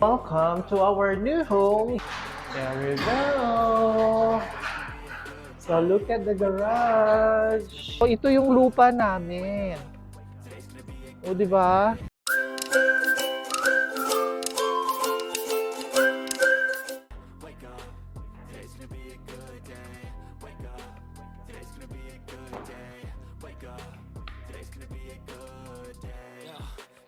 Welcome to our new home. There we go. So look at the garage. So ito yung lupa namin. O, di ba?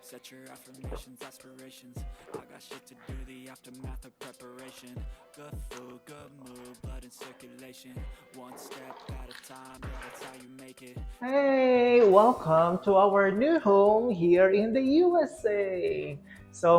Set your affirmations, aspirations. I got shit to do, the aftermath of preparation. Good food, good mood, blood in circulation. One step at a time, yeah, that's how you make it. Hey, welcome to our new home here in the USA. So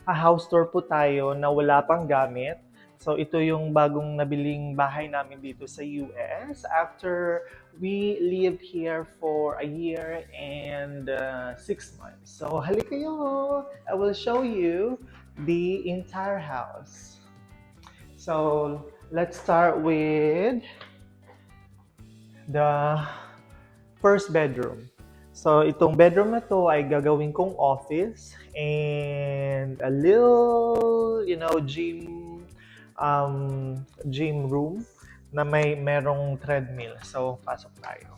house tour po tayo na wala pang gamit. So ito yung bagong nabiling bahay namin dito sa US after we lived here for a year and 6 months. So halika kayo, I will show you the entire house. So let's start with the first bedroom. So, itong bedroom na to ay gagawin kong office and a little, gym room na merong treadmill. So, pasok tayo.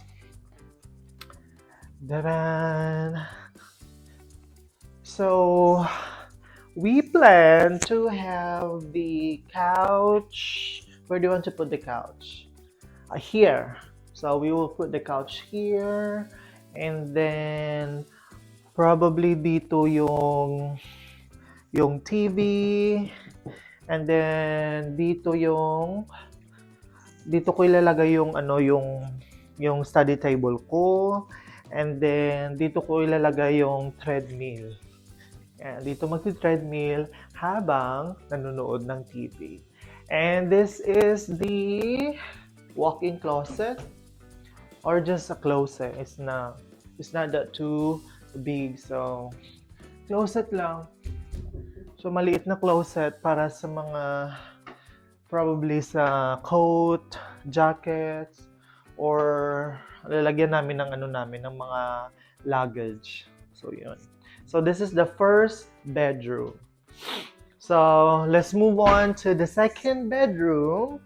Daran! So, we plan to have the couch. Where do you want to put the couch? Here. So, we will put the couch here. And then, probably dito yung TV. And then, dito ko ilalagay yung study table ko. And then, dito ko ilalagay yung treadmill. And dito magti-treadmill habang nanonood ng TV. And this is the walk-in closet. Or just a closet. It's not that too big. So, closet lang. So, maliit na closet para sa mga probably sa coat, jackets, or lalagyan namin ng mga luggage. So, yun. So, this is the first bedroom. So, let's move on to the second bedroom.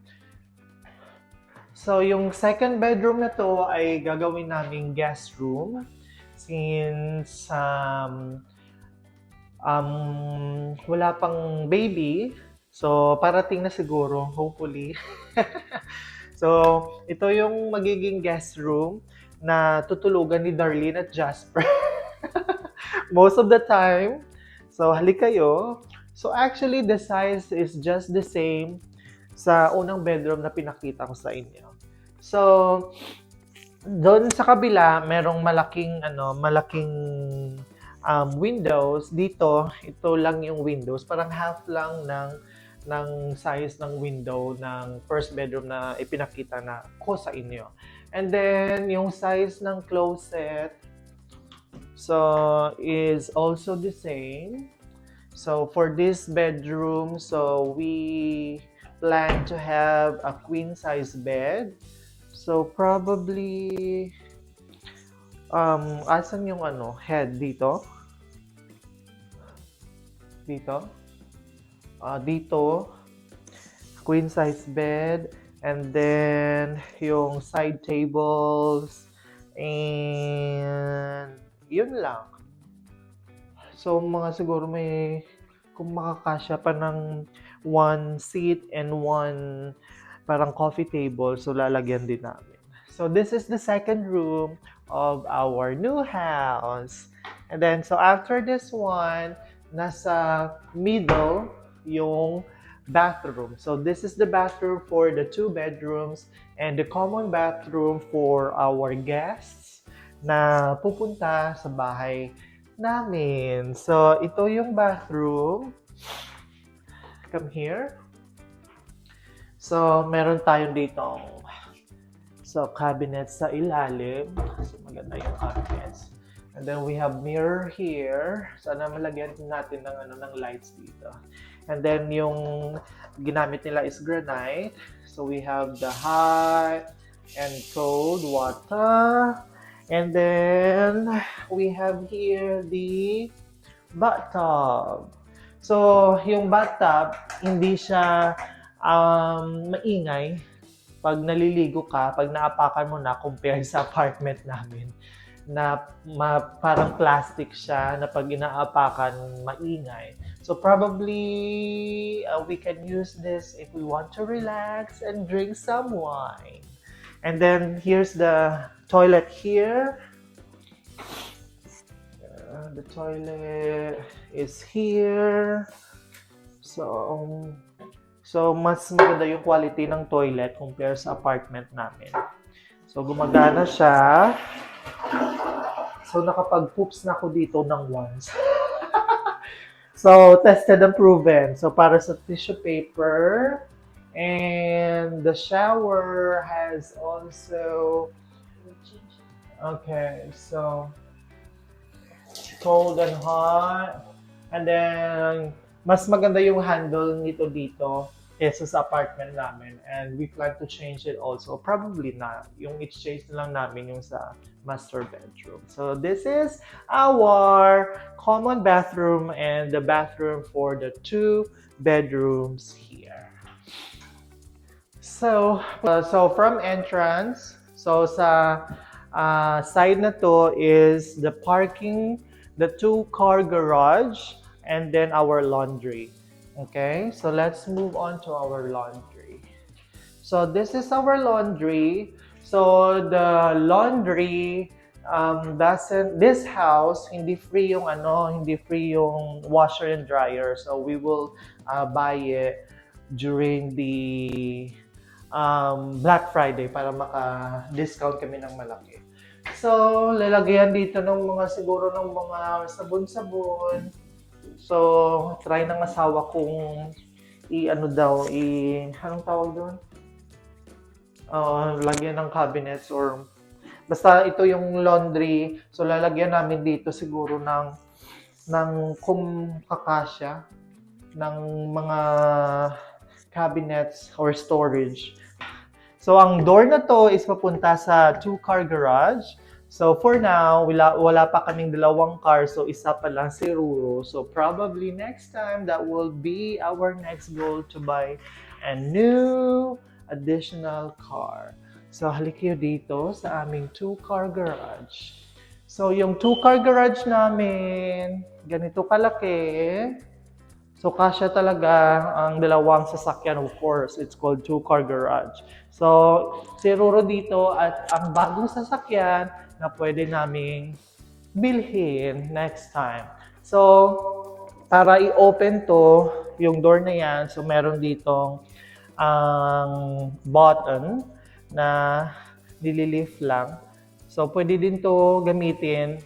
So, yung second bedroom na to ay gagawin naming guest room since wala pang baby. So, parating na siguro, hopefully. So, ito yung magiging guest room na tutulugan ni Darlene at Jasper. Most of the time. So, halik kayo. So, actually, the size is just the same sa unang bedroom na pinakita ko sa inyo. So, doon sa kabila, merong malaking windows. Dito, ito lang yung windows. Parang half lang ng size ng window ng first bedroom na ipinakita na ko sa inyo. And then, yung size ng closet, so, is also the same. So, for this bedroom, so we plan to have a queen size bed. So probably asan yung head dito? Dito. Dito queen size bed, and then yung side tables, and yun lang. So mga siguro kung makakasya pa ng one seat and one parang coffee table, so lalagyan din namin. So this is the second room of our new house. And then, so after this one, nasa middle yung bathroom. So this is the bathroom for the two bedrooms and the common bathroom for our guests na pupunta sa bahay namin. So ito yung bathroom. Come here. So, meron tayong ditong cabinets sa ilalim. So, maganda yung cabinets. And then we have mirror here. Sana malagyan natin ng lights dito. And then yung ginamit nila is granite. So we have the hot and cold water. And then we have here the bathtub. So, yung bathtub, hindi siya maingay pag naliligo ka, pag naapakan mo na compared sa apartment namin na parang plastic siya na pag inaapakan maingay. So probably we can use this if we want to relax and drink some wine. And then here's the toilet here. The toilet is here. So mas maganda yung quality ng toilet compared sa apartment namin. So gumagana siya. So nakapag-poops na ako dito ng once. So tested and proven. So para sa tissue paper, and the shower has also, okay, so cold and hot. And then, mas maganda yung handle nito dito kesa sa apartment namin. And we plan to change it also. Probably na. Yung exchange na lang namin yung sa master bedroom. So this is our common bathroom and the bathroom for the 2 bedrooms here. So from entrance, so sa side na to is the parking, the 2-car garage, and then our laundry. Okay, so let's move on to our laundry. So this is our laundry. So the laundry this house hindi free yung washer and dryer. So we will buy it during the Black Friday para maka-discount kami ng malaki. So, lalagyan dito siguro ng mga sabon-sabon. So, try ng asawa kong anong tawag doon? Lagyan ng cabinets or basta ito yung laundry. So, lalagyan namin dito siguro ng kung kakasya ng mga cabinets or storage. So, ang door na to is papunta sa 2-car garage. So, for now, wala pa kaming 2 car. So, isa pa lang si Ruro. So, probably next time, that will be our next goal to buy a new additional car. So, halik kayo dito sa aming 2-car garage. So, yung 2-car garage namin, ganito kalaki. So, kasya talaga ang 2 sasakyan, of course. It's called 2-car garage. So, si Ruro dito at ang bagong sasakyan na pwede naming bilhin next time. So, para i-open to, yung door na yan, so meron ditong button na nililift lang. So, pwede din to gamitin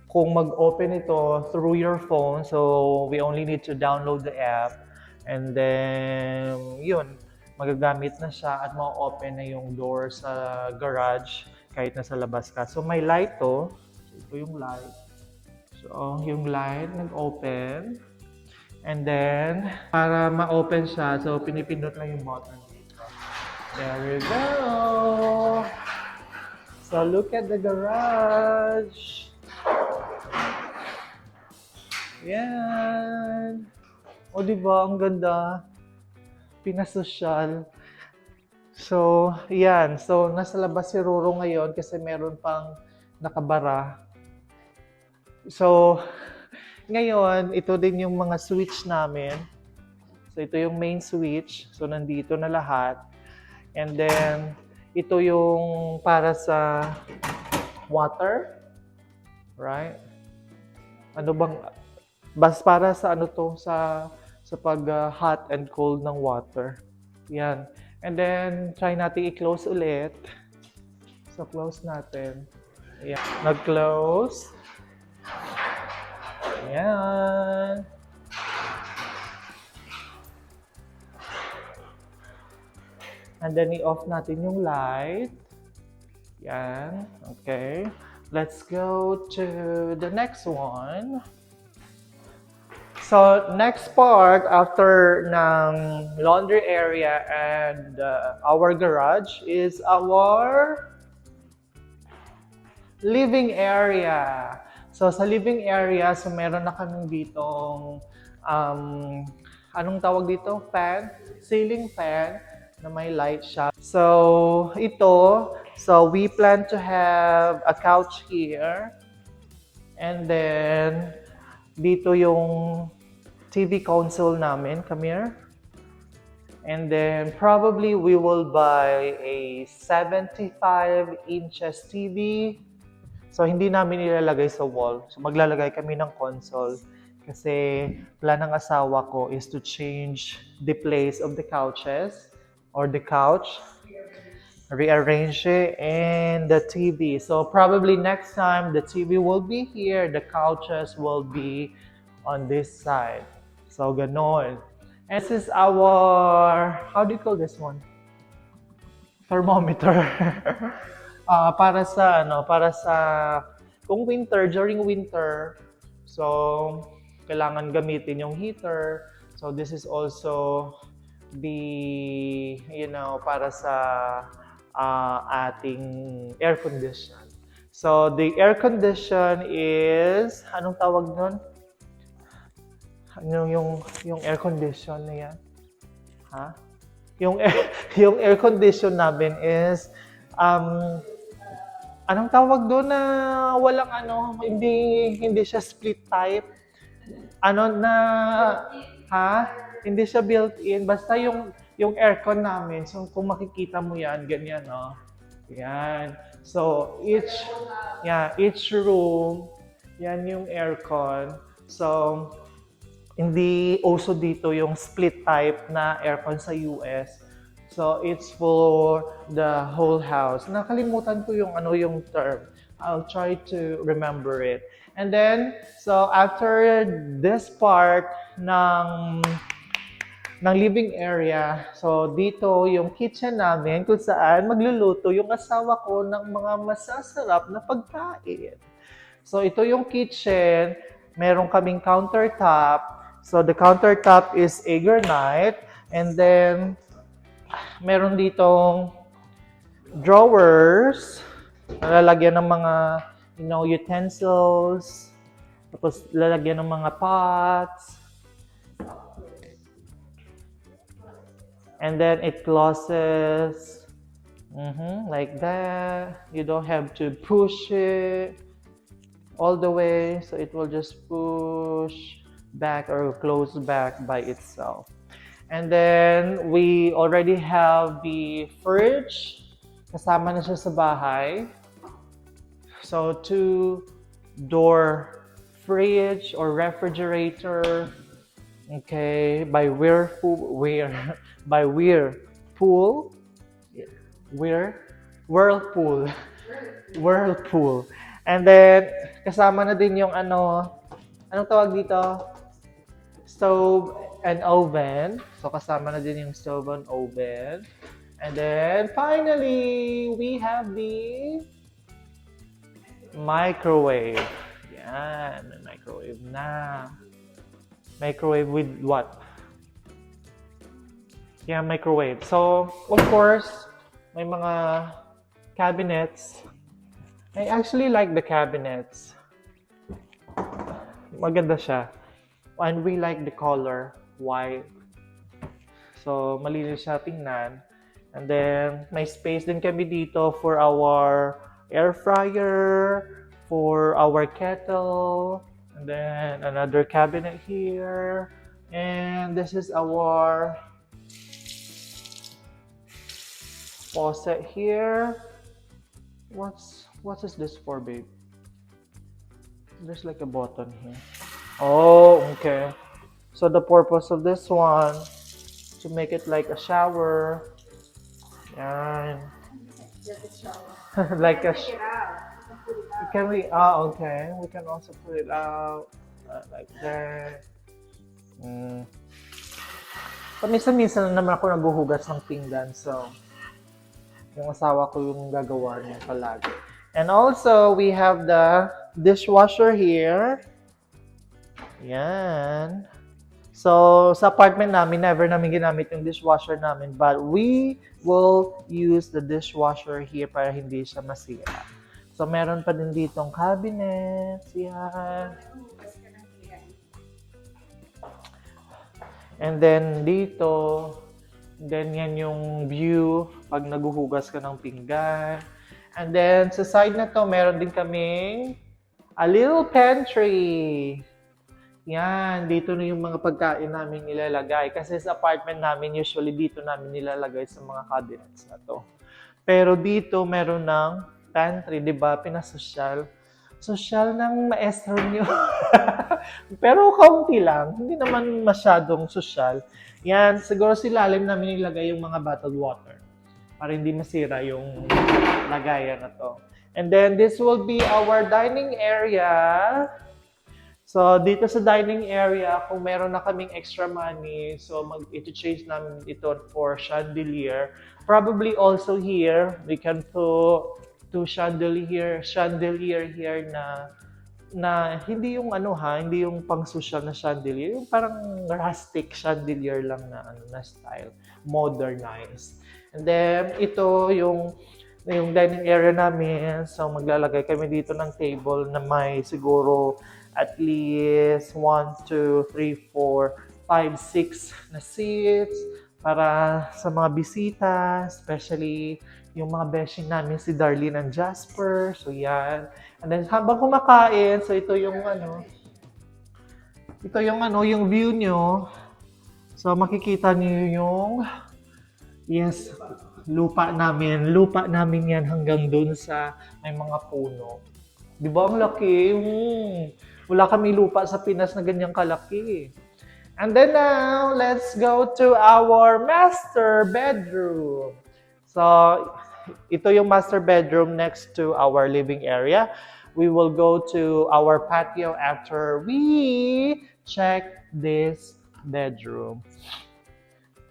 kung mag-open ito through your phone. So, we only need to download the app. And then, yun, magagamit na siya at ma-open na yung door sa garage kahit nasa labas ka. So, may light to. So, ito yung light. So, yung light nag-open. And then, para ma-open siya, so pinipindot lang yung button dito. There we go! So, look at the garage. Yan! O, diba? Ang ganda. Pinasosyal. So, yan. So, nasa labas si Ruro ngayon kasi meron pang nakabara. So, ngayon, ito din yung mga switch namin. So, ito yung main switch. So, nandito na lahat. And then, ito yung para sa water. Right? Ano bang... Bas para sa ano to, sa pag hot and cold ng water. Yan. And then, try natin i-close ulit. So, close natin. Ayan. Nag-close. Ayan. And then, i-off natin yung light. Yan. Okay. Let's go to the next one. So, next part after ng laundry area and our garage is our living area. So, sa living area, so meron na kaming ditong, anong tawag dito? Fan? Ceiling fan na may light siya. So, we plan to have a couch here. And then, dito yung TV console namin. Come here. And then, probably we will buy a 75 inches TV. So, hindi namin ilalagay sa wall. So, maglalagay kami ng console. Kasi, plan ng asawa ko is to change the place of the couches or the couch. Rearrange it and the TV. So, probably next time, the TV will be here. The couches will be on this side. So, ganon. And this is our, how do you call this one? Thermometer. Para sa kung during winter, so kailangan gamitin yung heater. So this is also para sa ating air condition. So the air condition is, anong tawag nun? Yung air condition na yan? Ha? Yung air condition namin is anong tawag doon na walang hindi siya split type. Hindi siya built-in. Basta yung aircon namin, so kung makikita mo yan, ganyan, no? Yan. So, each room, yan yung aircon. So, hindi uso dito yung split type na aircon sa US. So, it's for the whole house. Nakalimutan ko yung term. I'll try to remember it. And then, so after this part ng living area, so dito yung kitchen namin kung saan magluluto yung asawa ko ng mga masasarap na pagkain. So, ito yung kitchen. Meron kaming countertop. So, the countertop is a granite. And then, meron ditong drawers, lalagyan ng mga utensils, tapos lalagyan ng mga pots. And then it closes like that. You don't have to push it all the way, so it will just push back or close back by itself. And then, we already have the fridge. Kasama na siya sa bahay. So, 2-door fridge or refrigerator. Okay, by Whirlpool. Whirlpool. And then, kasama na din yung anong tawag dito? Stove and oven. So, kasama na din yung stove and oven. And then, finally, we have the microwave. Yan, may microwave na. Microwave with what? Yeah, microwave. So, of course, may mga cabinets. I actually like the cabinets. Maganda siya. And we like the color white. So, malinis siya tingnan. And then, may space din kami dito for our air fryer, for our kettle, and then another cabinet here. And this is our faucet here. What is this for, babe? There's like a button here. Oh, okay. So the purpose of this one, to make it like a shower. Yan. Like a can we? Okay. We can also put it out like that. Paminsan-minsan naman ako naghuhugas ng pinggan, so yung asawa ko yung gagawa niya palagi. And also, we have the dishwasher here. Yan. So, sa apartment namin, never namin ginamit yung dishwasher namin, but we will use the dishwasher here para hindi siya masira. So, meron pa din ditong cabinets. Yan. And then, dito, ganyan yung view pag naguhugas ka ng pinggan. And then, sa side na to, meron din kaming a little pantry. Yan, dito na yung mga pagkain namin nilalagay. Kasi sa apartment namin, usually dito namin nilalagay sa mga cabinets na to. Pero dito, meron ng pantry, di ba? Pinasosyal. Sosyal ng maestro nyo. Pero kaunti lang. Hindi naman masyadong sosyal. Yan, siguro sa ilalim namin nilagay yung mga bottled water. Para hindi masira yung lagayan na to. And then, this will be our dining area. So, dito sa dining area, kung meron na kaming extra money, so ito-change namin ito for chandelier. Probably also here, we can put two chandelier here na hindi yung hindi yung pang-social na chandelier, yung parang rustic chandelier lang na style, modernized. And then, ito yung dining area namin. So, maglalagay kami dito ng table na may siguro at least 1, 2, 3, 4, 5, 6 na seats para sa mga bisita, especially yung mga beshing namin si Darlene and Jasper. So, yan. And then, habang kumakain, so ito yung yung view nyo. So, makikita niyo yung, yes, lupa namin. Lupa namin yan hanggang dun sa may mga puno. Di ba ang laki? Wala kami lupa sa Pinas na ganyang kalaki. And then now, let's go to our master bedroom. So, ito yung master bedroom next to our living area. We will go to our patio after we check this bedroom.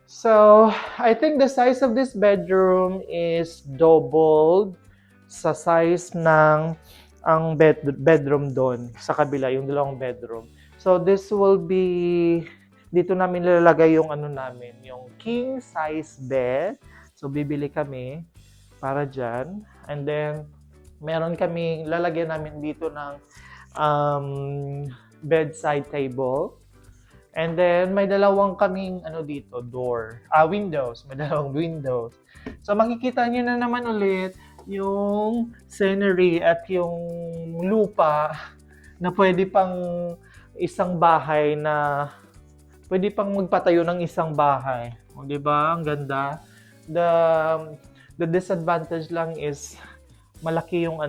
So, I think the size of this bedroom is doubled sa size ng ang bedroom doon sa kabila, yung dalawang bedroom. So, this will be, dito namin nilalagay yung namin, yung king size bed. So, bibili kami para dyan. And then, meron kami, lalagyan namin dito ng bedside table. And then, may dalawang kaming, dito, windows. May dalawang windows. So, makikita nyo na naman ulit yung scenery at yung lupa na pwede pang isang bahay na pwede pang magpatayo ng isang bahay. O, di ba? Ang ganda. The disadvantage lang is malaki yung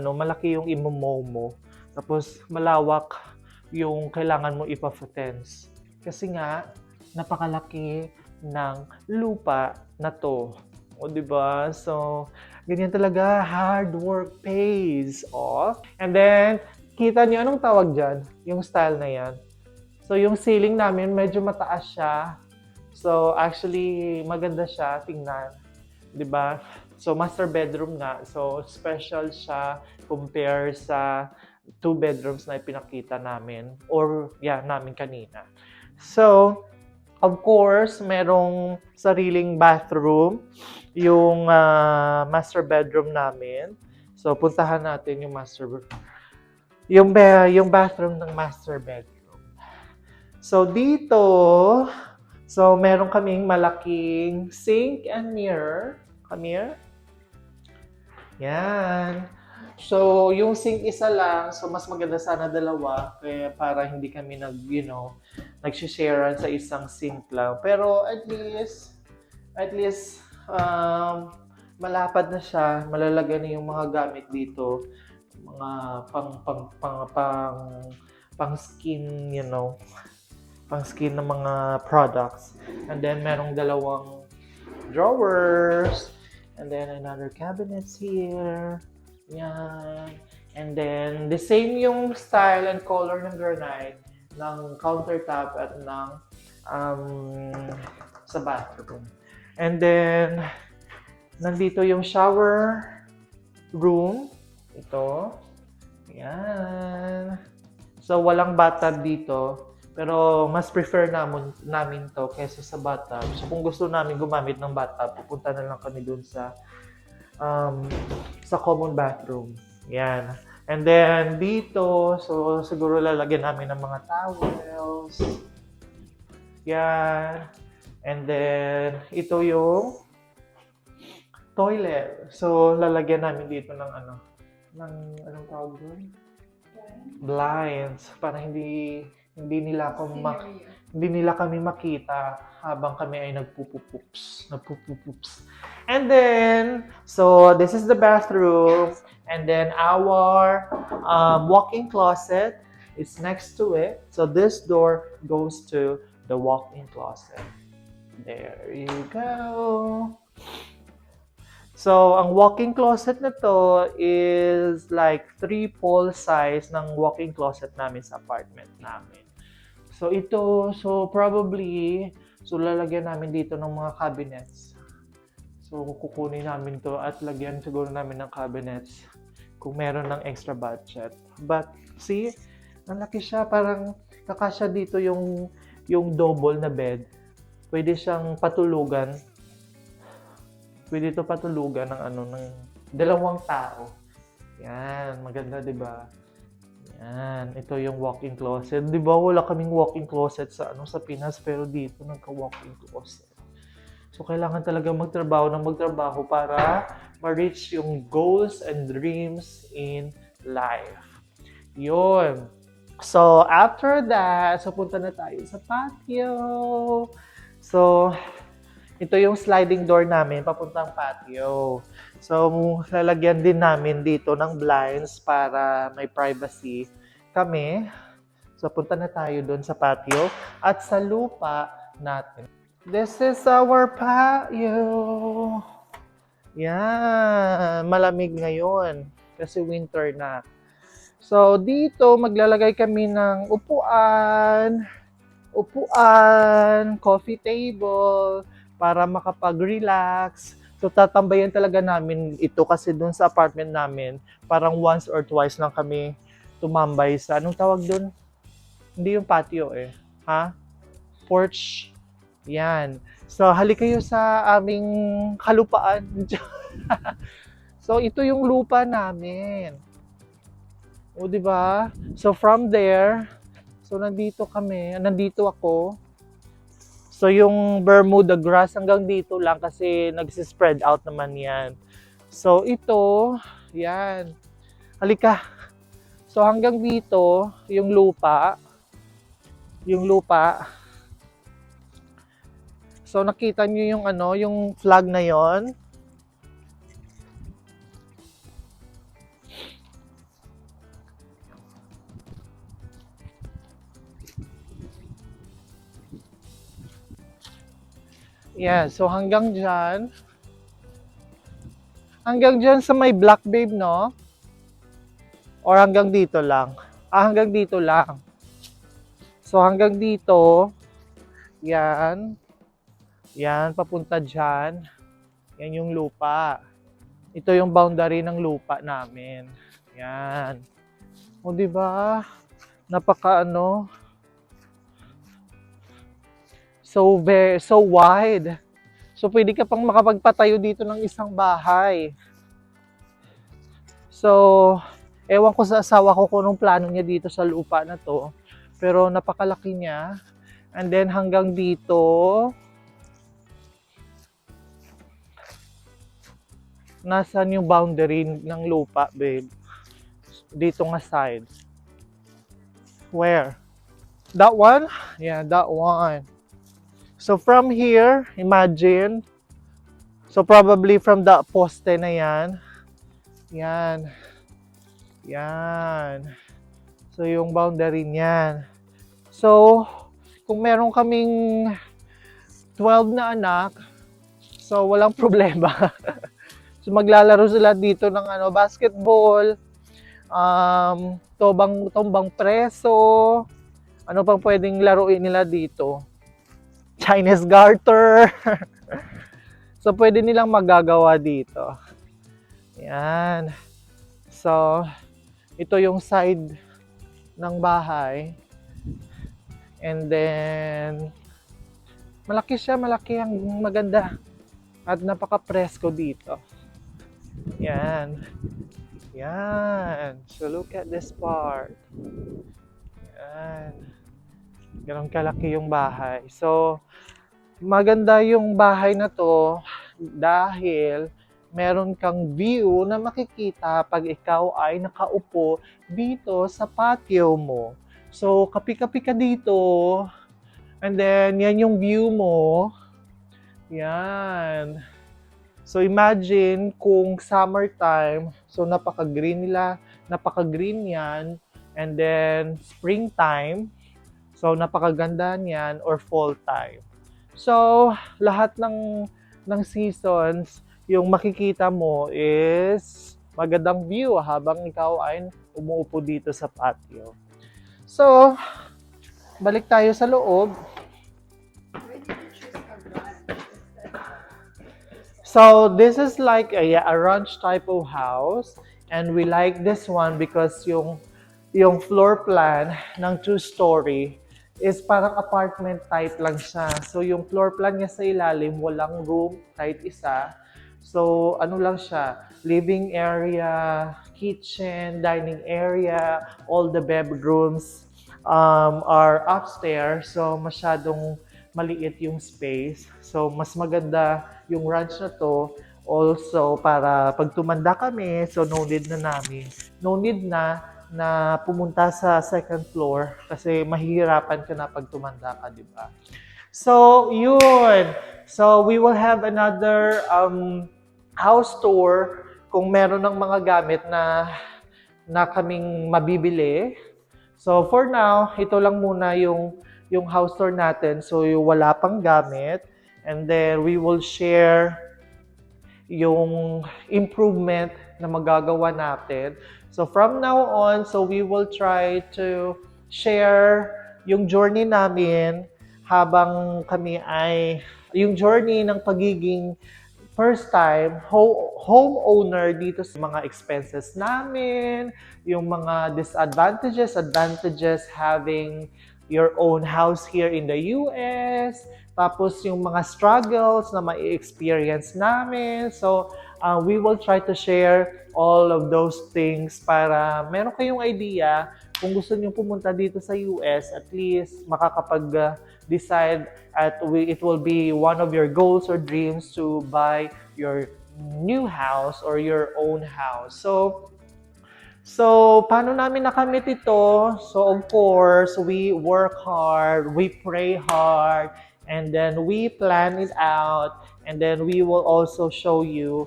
imomow mo. Tapos malawak yung kailangan mo ipa-fence. Kasi nga napakalaki ng lupa na to. O, di ba? So, ganyan talaga, hard work pays. Oh. And then, kita niyo anong tawag dyan? Yung style na yan. So, yung ceiling namin, medyo mataas siya. So, actually, maganda siya tingnan. Diba? So, master bedroom nga. So, special siya compare sa 2 bedrooms na ipinakita namin. Or, namin kanina. So, of course, merong sariling bathroom yung master bedroom namin. So, puntahan natin yung yung bathroom ng master bedroom. So, dito, meron kaming malaking sink and mirror. Come here. Yan. So, yung sink isa lang, so mas maganda sana dalawa kaya para hindi kami nagsisharean sa isang sink lang. Pero at least malapad na siya, malalagay na yung mga gamit dito, mga pang skin, pang skin ng mga products. And then merong dalawang drawers, and then another cabinets here. Yan. And then the same yung style and color ng granite ng countertop at ng sa bathroom. And then, nandito yung shower room. Ito. Yan. So, walang bathtub dito. Pero, mas prefer namin to kaysa sa bathtub. So, kung gusto namin gumamit ng bathtub, pupunta na lang kami dun sa common bathroom. Yan. And then, dito, so siguro lalagyan namin ng mga towels. Yan. And then, ito yung toilet. So, lalagyan namin dito ng anong tawag doon? Blinds. Para hindi nila ako hindi nila kami makita habang kami ay nagpupupups. And then, so this is the bathroom. And then our walk-in closet is next to it. So this door goes to the walk-in closet. There you go. So, ang walk-in closet na to is like 3 size ng walk-in closet namin sa apartment namin. So, probably, lalagyan namin dito ng mga cabinets. So, kukunin namin to at lagyan siguro namin ng cabinets kung meron ng extra budget. But, see, ang laki siya, parang kakasya dito yung double na bed. Pwede siyang patulugan. Pwede ito patulugan ng 2 tao. Yan, maganda 'di ba? Yan, ito yung walk-in closet. 'Di ba wala kaming walk-in closet sa Pinas, pero dito nagka-walk-in closet. So kailangan talaga magtrabaho para ma-reach yung goals and dreams in life. 'Yun. So after that, punta na tayo sa patio. So ito yung sliding door namin papuntang patio. So, lalagyan din namin dito ng blinds para may privacy kami. So, punta na tayo doon sa patio at sa lupa natin. This is our patio. Yan, malamig ngayon kasi winter na. So, dito maglalagay kami ng upuan, coffee table, para makapag-relax. So, tatambayan talaga namin ito kasi dun sa apartment namin, parang once or twice lang kami tumambay sa, anong tawag dun? Hindi yung patio eh. Ha? Porch. Yan. So, halik kayo sa aming kalupaan. So, ito yung lupa namin. O, di ba? So, from there, so nandito ako. So, yung Bermuda grass hanggang dito lang kasi nagsispread out naman yan. So, ito, yan. Halika. So, hanggang dito, yung lupa. So, nakita nyo yung flag na yon. Yeah, so hanggang dyan sa may black babe, no? Or hanggang dito lang? Hanggang dito lang. So hanggang dito, yan, papunta dyan. Yan yung lupa. Ito yung boundary ng lupa namin. Yan. O, diba? So wide. So, pwede ka pang makapagpatayo dito ng isang bahay. So, ewan ko sa asawa ko kung anong plano niya dito sa lupa na to. Pero napakalaki niya. And then, hanggang dito, nasaan yung boundary ng lupa, babe? Dito nga side. Where? That one? Yeah, that one. So from here, imagine, so probably from the poste na yan, so yung boundary niyan. So, kung meron kaming 12 na anak, so walang problema. So maglalaro sila dito ng basketball, tombang preso, ano pang pwedeng laruin nila dito? Chinese garter. So, pwede nilang magagawa dito. Yan. So, ito yung side ng bahay. And then, malaki siya, ang maganda. At napaka-presko dito. Yan. Yan. So look at this part. Yan. Ganun kalaki yung bahay. So, maganda yung bahay na to dahil meron kang view na makikita pag ikaw ay nakaupo dito sa patio mo. So, kapi-kapi ka dito, and then yan yung view mo. Yan. So, imagine kung summertime, so napaka-green yan, and then springtime, so napakaganda niyan, or fall time. So, lahat ng seasons, yung makikita mo is magandang view habang ikaw ay umuupo dito sa patio. So, balik tayo sa loob. So, this is like a ranch type of house, and we like this one because yung floor plan ng 2-story is parang apartment type lang siya. So, yung floor plan niya sa ilalim, walang room, kahit isa. So, ano lang siya, living area, kitchen, dining area, all the bedrooms are upstairs. So, masyadong maliit yung space. So, mas maganda yung ranch na to. Also, para pag tumanda kami, so no need na pumunta sa second floor kasi mahihirapan ka na pag tumanda ka, di ba? So, yun. So, we will have another house tour kung meron ng mga gamit na kaming mabibili. So, for now, ito lang muna yung house tour natin. So, yung wala pang gamit. And then, we will share yung improvement na magagawa natin. So from now on, so we will try to share yung journey namin habang kami ay yung journey ng pagiging first time homeowner dito sa mga expenses namin, yung mga advantages having your own house here in the US, tapos yung mga struggles na ma-experience namin. So, we will try to share all of those things para meron kayong idea kung gusto niyo pumunta dito sa US, at least makakapag-decide it will be one of your goals or dreams to buy your new house or your own house. So, paano namin nakamit ito? So, of course, we work hard, we pray hard, and then we plan it out, and then we will also show you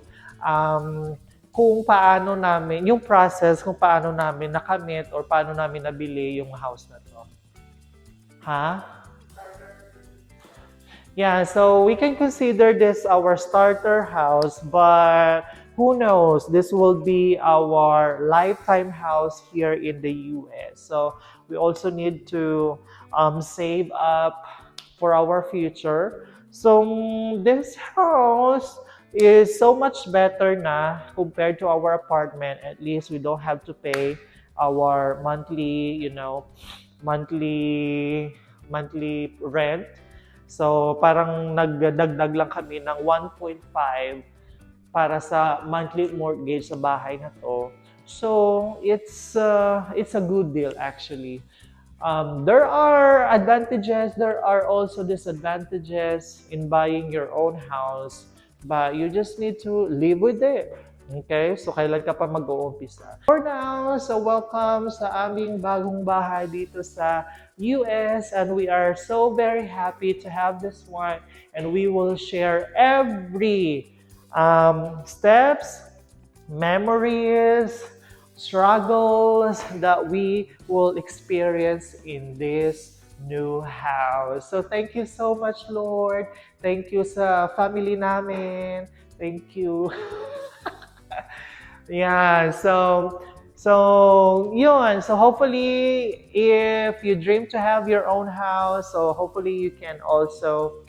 kung paano namin, yung process kung paano namin nakamit or paano namin nabili yung house na to. Ha? Yeah, so we can consider this our starter house, but who knows, this will be our lifetime house here in the US. So we also need to save up for our future. So this house is so much better na compared to our apartment. At least we don't have to pay our monthly rent. So, parang nagdagdag lang kami ng 1.5 para sa monthly mortgage sa bahay na to. So, it's a good deal actually. There are advantages, there are also disadvantages in buying your own house, but you just need to live with it. Okay? So, kailan ka pa mag-uumpisa? For now, so welcome sa aming bagong bahay dito sa US, and we are so very happy to have this one, and we will share every steps, memories, struggles that we will experience in this new house. So thank you so much, Lord. Thank you sa family namin. Thank you. Yeah, so yun. So hopefully, if you dream to have your own house, so hopefully you can also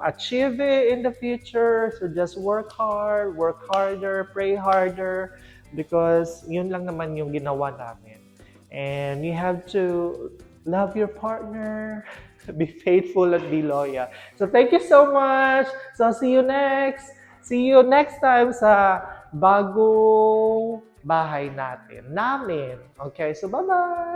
achieve it in the future. So just work hard, work harder, pray harder, because yun lang naman yung ginawa namin. And you have to love your partner, be faithful, and be loyal. So thank you so much. So see you next time sa bagong bahay namin. Okay, so bye-bye!